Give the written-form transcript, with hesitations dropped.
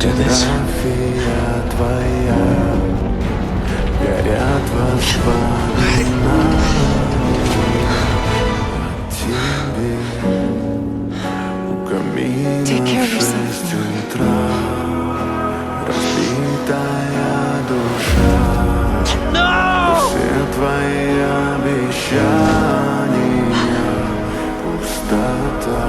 do this. Фотография твоя, горят воспоминания о тебе. У камина Take care of в yourself. 6 утра разбитая душа. Все твои обещания пустота.